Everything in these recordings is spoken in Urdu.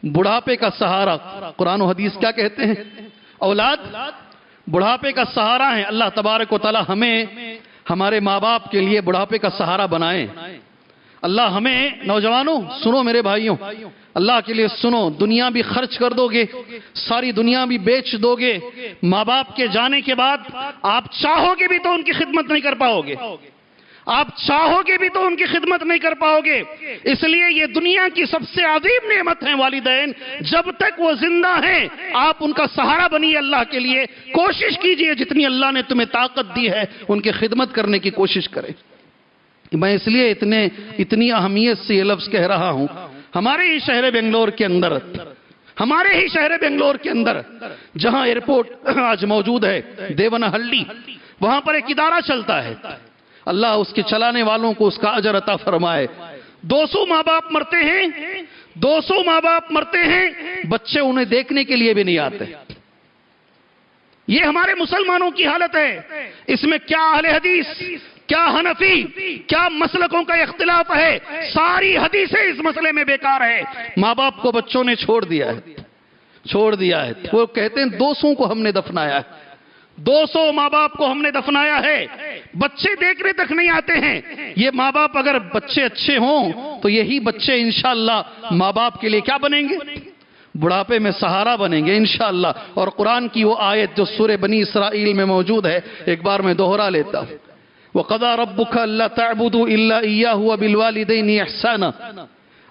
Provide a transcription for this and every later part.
بڑھاپے کا سہارا، قرآن و حدیث کیا کہتے ہیں؟ اولاد بڑھاپے کا سہارا ہے۔ اللہ تبارک و تعالی ہمیں ہمارے ماں باپ کے لیے بڑھاپے کا سہارا بنائیں۔ اللہ ہمیں، نوجوانوں سنو میرے بھائیوں، اللہ کے لیے سنو، دنیا بھی خرچ کر دو گے، ساری دنیا بھی بیچ دو گے، ماں باپ کے جانے کے بعد آپ چاہو گے بھی تو ان کی خدمت نہیں کر پاؤ گے، آپ چاہو گے بھی تو ان کی خدمت نہیں کر پاؤ گے۔ اس لیے یہ دنیا کی سب سے عظیم نعمت ہیں والدین، جب تک وہ زندہ ہیں آپ ان کا سہارا بنیے، اللہ کے لیے کوشش کیجئے، جتنی اللہ نے تمہیں طاقت دی ہے ان کی خدمت کرنے کی کوشش کریں۔ میں اس لیے اتنی اہمیت سے یہ لفظ کہہ رہا ہوں، ہمارے ہی شہر بنگلور کے اندر جہاں ایئرپورٹ آج موجود ہے، دیونہلی، وہاں پر ایک ادارہ چلتا ہے، اللہ اس کے چلانے والوں کو اس کا اجر عطا فرمائے۔ 200 ماں باپ مرتے ہیں، بچے انہیں دیکھنے کے لیے بھی نہیں آتے۔ یہ ہمارے مسلمانوں کی حالت ہے۔ اس میں کیا اہل حدیث، کیا حنفی، کیا مسلکوں کا اختلاف ہے، ساری حدیثیں اس مسئلے میں بیکار ہے۔ ماں باپ کو بچوں نے چھوڑ دیا ہے۔ وہ کہتے ہیں 200 کو ہم نے دفنایا ہے، 200 ماں باپ کو ہم نے دفنایا ہے، بچے دیکھنے تک نہیں آتے ہیں۔ یہ ماں باپ اگر بچے اچھے ہوں تو یہی بچے انشاءاللہ ماں باپ کے لیے کیا بنیں گے؟ بڑھاپے میں سہارا بنیں گے انشاءاللہ۔ اور قرآن کی وہ آیت جو سورہ بنی اسرائیل میں موجود ہے، ایک بار میں دوہرا لیتا ہوں، وَقَضَىٰ رَبُّكَ أَلَّا تَعْبُدُوا إِلَّا إِيَّاهُ وَبِالْوَالِدَيْنِ إِحْسَانًا۔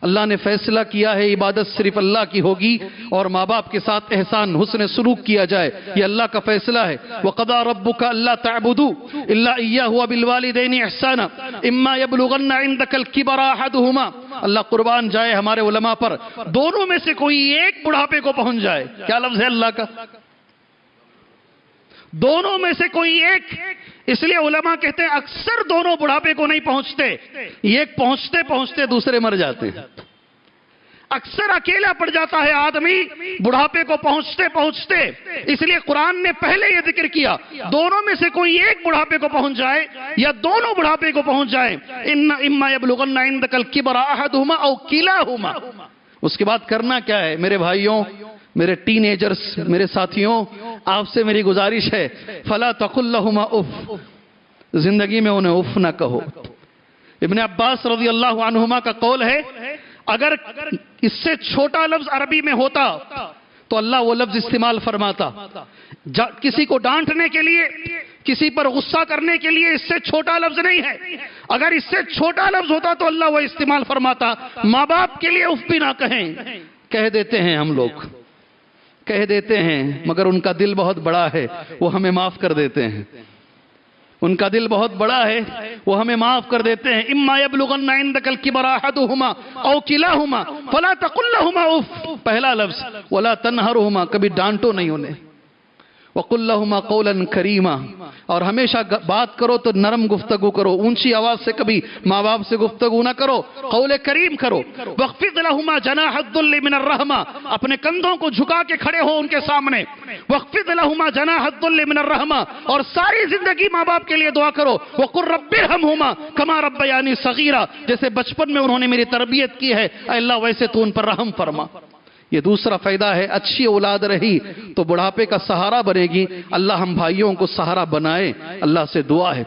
اللہ نے فیصلہ کیا ہے عبادت صرف اللہ کی ہوگی اور ماں باپ کے ساتھ احسان، حسن سلوک کیا جائے، یہ اللہ کا فیصلہ ہے۔ وَقَضَىٰ رَبُّكَ أَلَّا تَعْبُدُوا إِلَّا إِيَّاهُ وَبِالْوَالِدَيْنِ إِحْسَانًا إِمَّا يَبْلُغَنَّ عِندَكَ الْكِبَرَ أَحَدُهُمَا۔ اللہ قربان جائے ہمارے علماء پر، دونوں میں سے کوئی ایک بڑھاپے کو پہنچ جائے، کیا لفظ ہے اللہ کا؟ دونوں میں سے کوئی ایک۔ اس لیے علماء کہتے ہیں اکثر دونوں بڑھاپے کو نہیں پہنچتے، ایک پہنچتے دوسرے مر جاتے ہیں۔ اکثر اکیلا پڑ جاتا ہے آدمی بڑھاپے کو پہنچتے۔ اس لیے قرآن نے پہلے یہ ذکر کیا، دونوں میں سے کوئی ایک بڑھاپے کو پہنچ جائے یا دونوں بڑھاپے کو پہنچ جائے، اما یبلغن عندک الکبر احدہما او کلاہما۔ اس کے بعد کرنا کیا ہے میرے بھائیوں، میرے ٹین ایجرز، میرے ساتھیوں، آپ سے میری گزارش ہے، فلا تقل لہما اف، زندگی میں انہیں اف نہ کہو۔ ابن عباس رضی اللہ عنہما کا قول ہے، اگر اس سے چھوٹا لفظ عربی میں ہوتا تو اللہ وہ لفظ استعمال فرماتا۔ کسی کو ڈانٹنے کے لیے، کسی پر غصہ کرنے کے لیے اس سے چھوٹا لفظ نہیں ہے۔ اگر اس سے چھوٹا لفظ ہوتا تو اللہ وہ استعمال فرماتا۔ ماں باپ کے لیے اف بھی نہ کہیں، کہہ دیتے ہیں ہم لوگ، کہہ دیتے ہیں، مگر ان کا دل بہت بڑا ہے، وہ ہمیں معاف کر دیتے ہیں۔ ان کا دل بہت بڑا ہے، وہ ہمیں معاف کر دیتے ہیں۔ اما یبلغن عندک الکبر احدہما او کلاہما فلا تقل لہما اف، پہلا لفظ، ولا تنہرہما، کبھی ڈانٹو نہیں انہیں۔ وَقُلْ لَهُمَا قَوْلًا كَرِيمًا، اور ہمیشہ بات کرو تو نرم گفتگو کرو، اونچی آواز سے کبھی ماں باپ سے گفتگو نہ کرو، قول کریم کرو۔ وَاخْفِضْ لَهُمَا جَنَاحَ الذُّلِّ مِنَ الرَّحْمَةِ، اپنے کندھوں کو جھکا کے کھڑے ہو ان کے سامنے۔ وَاخْفِضْ لَهُمَا جَنَاحَ الذُّلِّ مِنَ الرَّحْمَةِ، اور ساری زندگی ماں باپ کے لیے دعا کرو۔ وَقُلْ رَبِّ ارْحَمْهُمَا كَمَا رَبَّيَانِي صَغِيرًا، جیسے بچپن میں انہوں نے میری تربیت کی ہے، اے اللہ ویسے تو ان پر رحم فرما۔ یہ دوسرا فائدہ ہے، اچھی اولاد رہی تو بڑھاپے کا سہارا بنے گی۔ اللہ ہم بھائیوں کو سہارا بنائے، اللہ سے دعا ہے۔